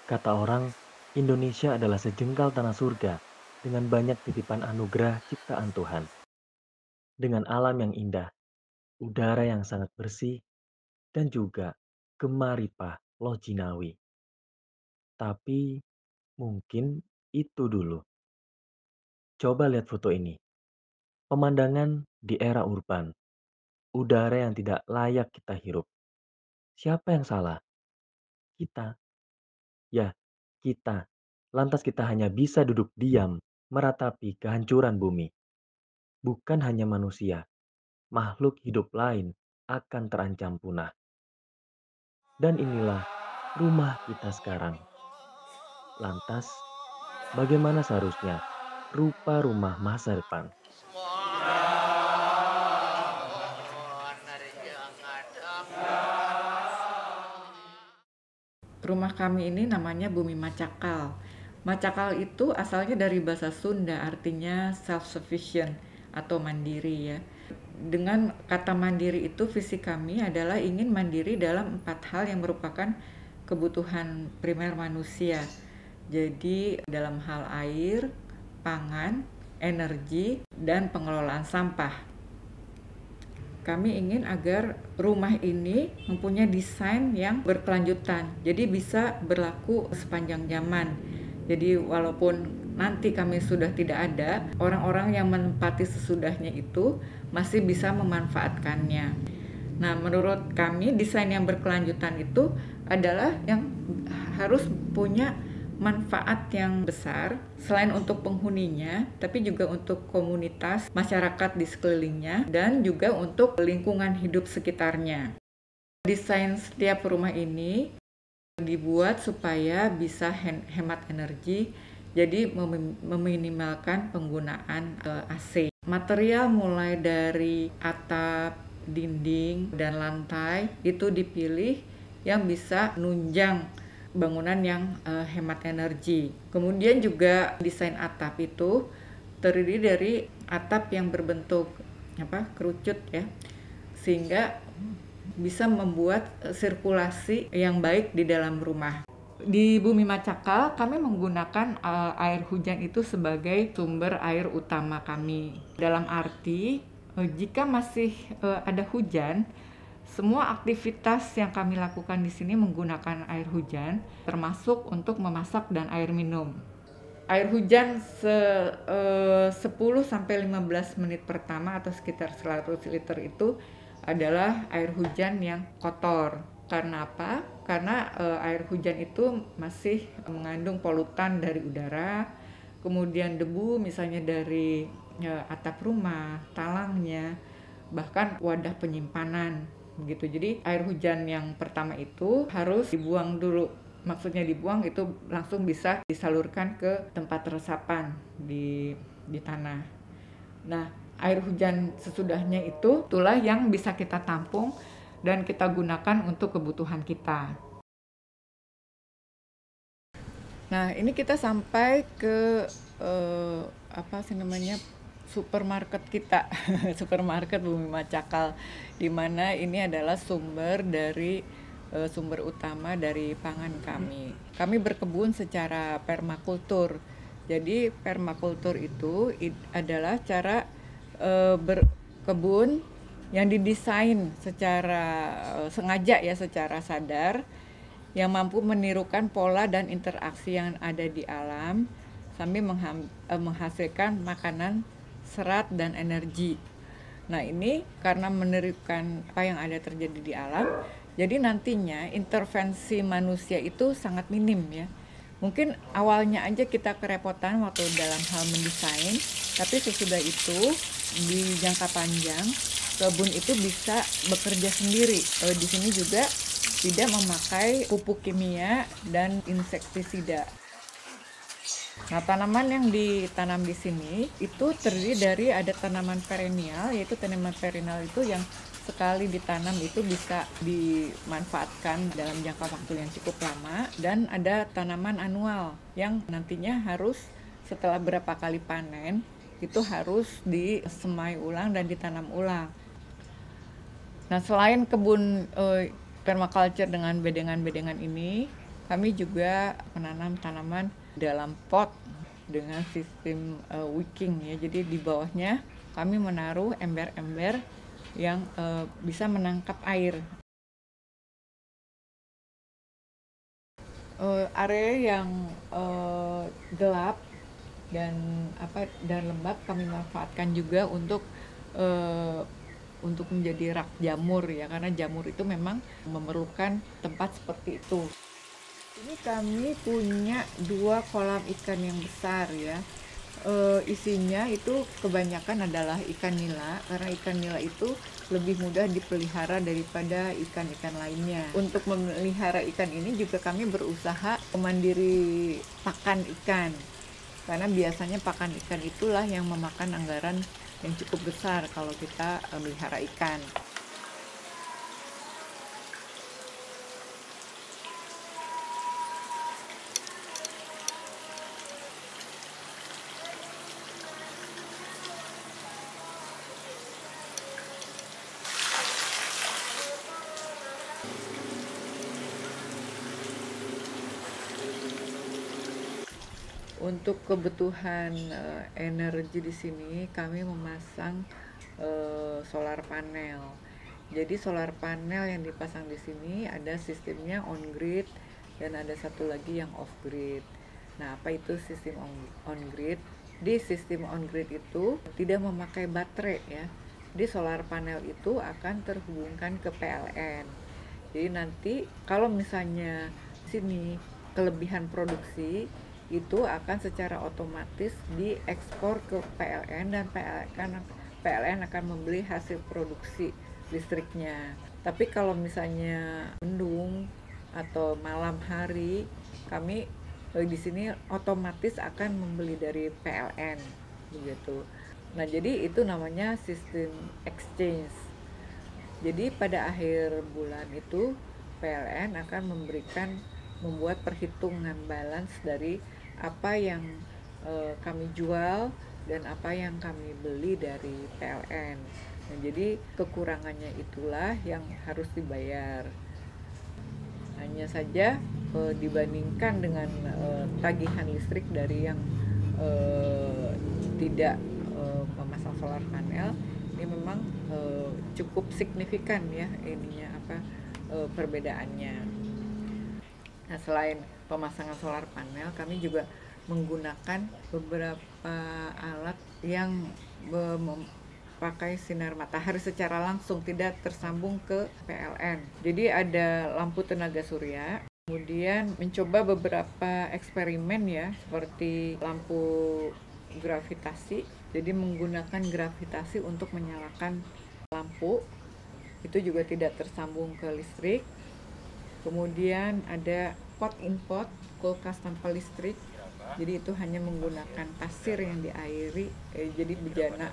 Kata orang, Indonesia adalah sejengkal tanah surga dengan banyak titipan anugerah ciptaan Tuhan. Dengan alam yang indah, udara yang sangat bersih, dan juga Gemaripah Loh Jinawi. Tapi mungkin itu dulu. Coba lihat foto ini. Pemandangan di era urban, udara yang tidak layak kita hirup. Siapa yang salah? Kita. Ya, kita. Lantas kita hanya bisa duduk diam, meratapi kehancuran bumi. Bukan hanya manusia, makhluk hidup lain akan terancam punah. Dan inilah rumah kita sekarang. Lantas, bagaimana seharusnya rupa rumah masa depan? Rumah kami ini namanya Bumi Macakal. Macakal itu asalnya dari bahasa Sunda, artinya self-sufficient atau mandiri ya. Dengan kata mandiri itu, visi kami adalah ingin mandiri dalam 4 hal yang merupakan kebutuhan primer manusia. Jadi dalam hal air, pangan, energi, dan pengelolaan sampah. Kami ingin agar rumah ini mempunyai desain yang berkelanjutan, jadi bisa berlaku sepanjang zaman. Jadi walaupun nanti kami sudah tidak ada, orang-orang yang menempati sesudahnya itu masih bisa memanfaatkannya. Nah, menurut kami desain yang berkelanjutan itu adalah yang harus punya manfaat yang besar selain untuk penghuninya, tapi juga untuk komunitas masyarakat di sekelilingnya dan juga untuk lingkungan hidup sekitarnya. Desain setiap rumah ini dibuat supaya bisa hemat energi, jadi meminimalkan penggunaan AC. Material mulai dari atap, dinding, dan lantai itu dipilih yang bisa menunjang bangunan yang hemat energi. Kemudian juga desain atap itu terdiri dari atap yang berbentuk kerucut ya, sehingga bisa membuat sirkulasi yang baik di dalam rumah. Di Bumi Macakal kami menggunakan air hujan itu sebagai sumber air utama kami. Dalam arti jika masih ada hujan, semua aktivitas yang kami lakukan di sini menggunakan air hujan, termasuk untuk memasak dan air minum. Air hujan 10 sampai 15 menit pertama atau sekitar 100 liter itu adalah air hujan yang kotor. Karena apa? Karena air hujan itu masih mengandung polutan dari udara, kemudian debu misalnya dari atap rumah, talangnya, bahkan wadah penyimpanan gitu. Jadi air hujan yang pertama itu harus dibuang dulu. Maksudnya dibuang itu langsung bisa disalurkan ke tempat resapan di tanah. Nah, air hujan sesudahnya itu itulah yang bisa kita tampung dan kita gunakan untuk kebutuhan kita. Nah, ini kita sampai ke supermarket kita, supermarket Bumi Macakal, di mana ini adalah sumber utama dari pangan kami. Kami berkebun secara permakultur. Jadi permakultur itu adalah cara berkebun yang didesain secara sengaja ya, secara sadar, yang mampu menirukan pola dan interaksi yang ada di alam sambil menghasilkan makanan, serat, dan energi. Nah, ini karena menirukan apa yang ada terjadi di alam, jadi nantinya intervensi manusia itu sangat minim ya. Mungkin awalnya aja kita kerepotan waktu dalam hal mendesain, tapi sesudah itu di jangka panjang kebun itu bisa bekerja sendiri. Di sini juga tidak memakai pupuk kimia dan insektisida. Nah, tanaman yang ditanam di sini itu terdiri dari ada tanaman perennial, yaitu tanaman perennial itu yang sekali ditanam itu bisa dimanfaatkan dalam jangka waktu yang cukup lama, dan ada tanaman anual yang nantinya harus setelah berapa kali panen itu harus disemai ulang dan ditanam ulang. Nah, selain kebun permaculture dengan bedengan-bedengan ini, Kami juga menanam tanaman dalam pot dengan sistem wicking ya. Jadi di bawahnya kami menaruh ember-ember yang bisa menangkap air. Area yang gelap dan lembab kami manfaatkan juga uh, untuk menjadi rak jamur ya, karena jamur itu memang memerlukan tempat seperti itu. Ini kami punya 2 kolam ikan yang besar ya. Isinya itu kebanyakan adalah ikan nila, karena ikan nila itu lebih mudah dipelihara daripada ikan-ikan lainnya. Untuk memelihara ikan ini juga kami berusaha memandiri pakan ikan, karena biasanya pakan ikan itulah yang memakan anggaran yang cukup besar kalau kita melihara ikan. Untuk kebutuhan energi di sini kami memasang solar panel. Jadi solar panel yang dipasang di sini ada sistemnya on grid dan ada satu lagi yang off grid. Nah, apa itu sistem on grid? Di sistem on grid itu tidak memakai baterai ya. Di solar panel itu akan terhubungkan ke PLN. Jadi nanti kalau misalnya sini kelebihan produksi itu akan secara otomatis diekspor ke PLN dan PLN akan membeli hasil produksi listriknya. Tapi kalau misalnya mendung atau malam hari, kami di sini otomatis akan membeli dari PLN begitu. Nah, jadi itu namanya sistem exchange. Jadi pada akhir bulan itu PLN akan membuat perhitungan balance dari apa yang kami jual dan apa yang kami beli dari PLN. Nah, jadi kekurangannya itulah yang harus dibayar. Hanya saja dibandingkan dengan tagihan listrik dari yang tidak memasang solar panel, ini memang cukup signifikan ya ininya perbedaannya. Nah, selain pemasangan solar panel, kami juga menggunakan beberapa alat yang memakai sinar matahari secara langsung, tidak tersambung ke PLN. Jadi ada lampu tenaga surya, kemudian mencoba beberapa eksperimen ya, seperti lampu gravitasi. Jadi menggunakan gravitasi untuk menyalakan lampu, itu juga tidak tersambung ke listrik. Kemudian ada pot in pot, kulkas tanpa listrik. Jadi itu hanya menggunakan pasir yang diairi, jadi bejana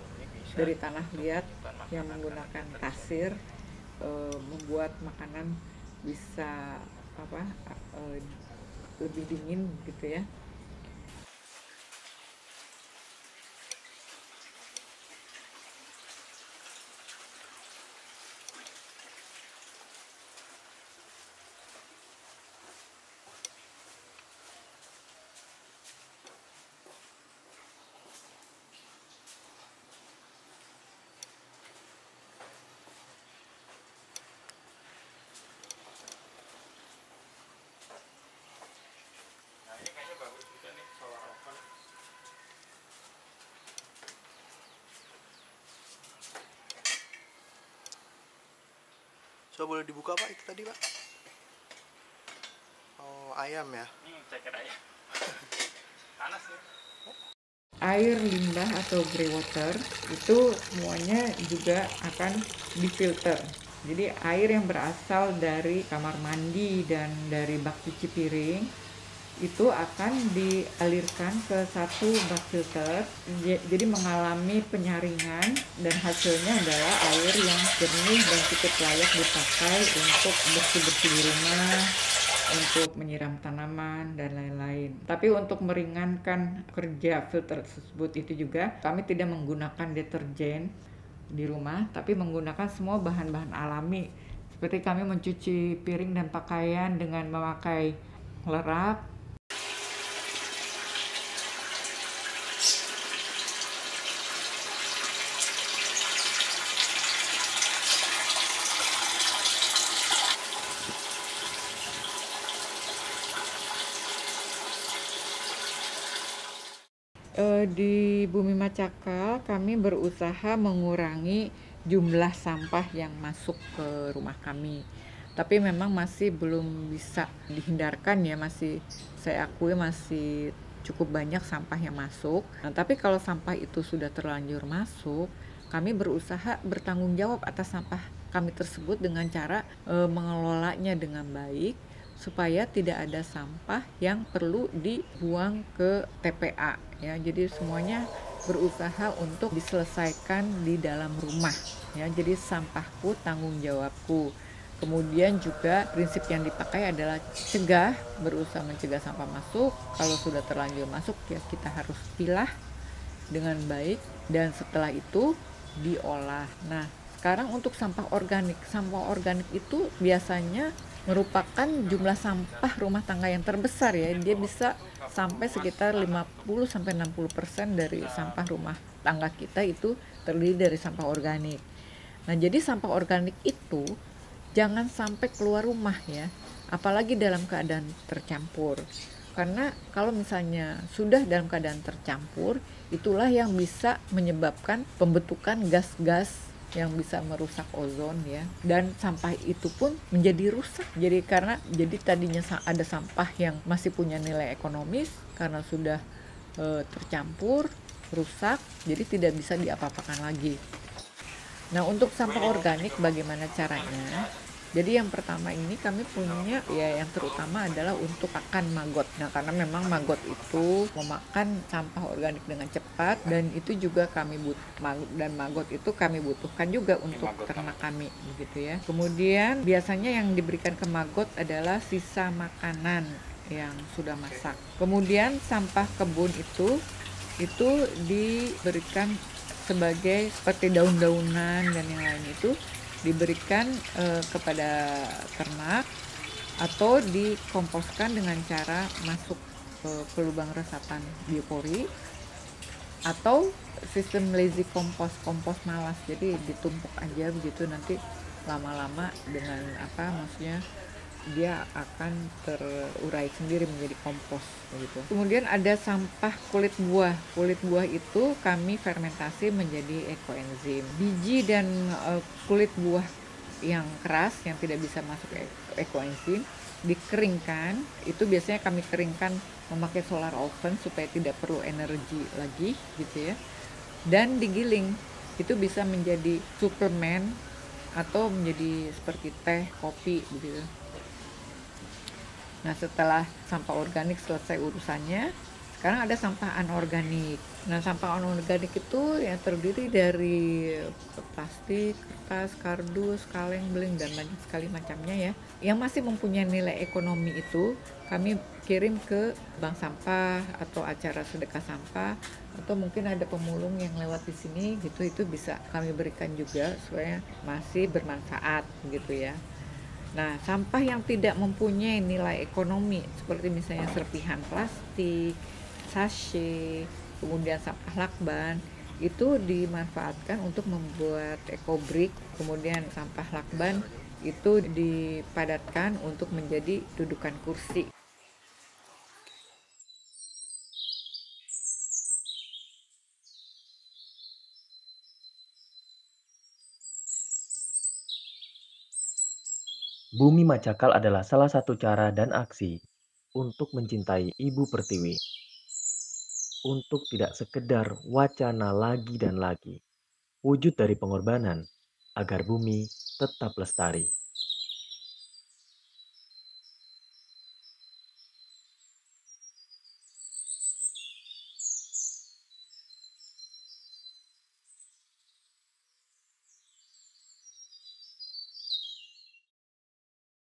dari tanah liat yang menggunakan pasir, membuat makanan bisa lebih dingin gitu ya. So boleh dibuka Pak itu tadi Pak? Oh ayam ya? Ceker aja. Panas ya. Air limbah atau grey water itu semuanya juga akan difilter. Jadi air yang berasal dari kamar mandi dan dari bak cuci piring itu akan dialirkan ke satu bak filter, jadi mengalami penyaringan dan hasilnya adalah air yang jernih dan cukup layak dipakai untuk bersih-bersih di rumah, untuk menyiram tanaman dan lain-lain. Tapi untuk meringankan kerja filter tersebut itu juga kami tidak menggunakan deterjen di rumah, tapi menggunakan semua bahan-bahan alami. Seperti kami mencuci piring dan pakaian dengan memakai lerap. Di Bumi Macakal kami berusaha mengurangi jumlah sampah yang masuk ke rumah kami. Tapi memang masih belum bisa dihindarkan ya, masih saya akui masih cukup banyak sampah yang masuk. Nah, tapi kalau sampah itu sudah terlanjur masuk, kami berusaha bertanggung jawab atas sampah kami tersebut dengan cara mengelolanya dengan baik supaya tidak ada sampah yang perlu dibuang ke TPA ya. Jadi semuanya berusaha untuk diselesaikan di dalam rumah ya. Jadi sampahku tanggung jawabku. Kemudian juga prinsip yang dipakai adalah cegah, berusaha mencegah sampah masuk. Kalau sudah terlanjur masuk ya kita harus pilah dengan baik dan setelah itu diolah. Nah, sekarang untuk sampah organik itu biasanya merupakan jumlah sampah rumah tangga yang terbesar ya. Dia bisa sampai sekitar 50-60% dari sampah rumah tangga kita itu terdiri dari sampah organik. Nah, jadi sampah organik itu jangan sampai keluar rumah ya, apalagi dalam keadaan tercampur. Karena kalau misalnya sudah dalam keadaan tercampur, itulah yang bisa menyebabkan pembentukan gas-gas yang bisa merusak ozon ya, dan sampah itu pun menjadi rusak. Jadi tadinya ada sampah yang masih punya nilai ekonomis, karena sudah tercampur rusak, jadi tidak bisa diapa-apakan lagi. Nah, untuk sampah organik bagaimana caranya? Jadi yang pertama ini kami punya ya, yang terutama adalah untuk pakan maggot. Nah, karena memang maggot itu memakan sampah organik dengan cepat, dan itu juga maggot itu kami butuhkan juga untuk ternak kami begitu ya. Kemudian biasanya yang diberikan ke maggot adalah sisa makanan yang sudah masak. Kemudian sampah kebun itu diberikan sebagai seperti daun-daunan dan yang lain itu diberikan kepada ternak atau dikomposkan dengan cara masuk ke lubang resapan biopori atau sistem lazy kompos malas. Jadi ditumpuk aja begitu, nanti lama-lama dengan maksudnya dia akan terurai sendiri menjadi kompos begitu. Kemudian ada sampah kulit buah. Kulit buah itu kami fermentasi menjadi ekoenzim. Biji dan kulit buah yang keras yang tidak bisa masuk ekoenzim dikeringkan. Itu biasanya kami keringkan memakai solar oven supaya tidak perlu energi lagi gitu ya. Dan digiling. Itu bisa menjadi suplemen atau menjadi seperti teh, kopi begitu. Nah, setelah sampah organik selesai urusannya, sekarang ada sampah anorganik. Nah, sampah anorganik itu yang terdiri dari plastik, kertas, kardus, kaleng, beling, dan banyak sekali macamnya ya. Yang masih mempunyai nilai ekonomi itu kami kirim ke bank sampah atau acara sedekah sampah, atau mungkin ada pemulung yang lewat di sini gitu, itu bisa kami berikan juga supaya masih bermanfaat gitu ya. Nah, sampah yang tidak mempunyai nilai ekonomi seperti misalnya serpihan plastik, sachet, kemudian sampah lakban itu dimanfaatkan untuk membuat ekobrik. Kemudian sampah lakban itu dipadatkan untuk menjadi dudukan kursi. Bumi Macakal adalah salah satu cara dan aksi untuk mencintai Ibu Pertiwi. Untuk tidak sekedar wacana lagi dan lagi, wujud dari pengorbanan agar bumi tetap lestari.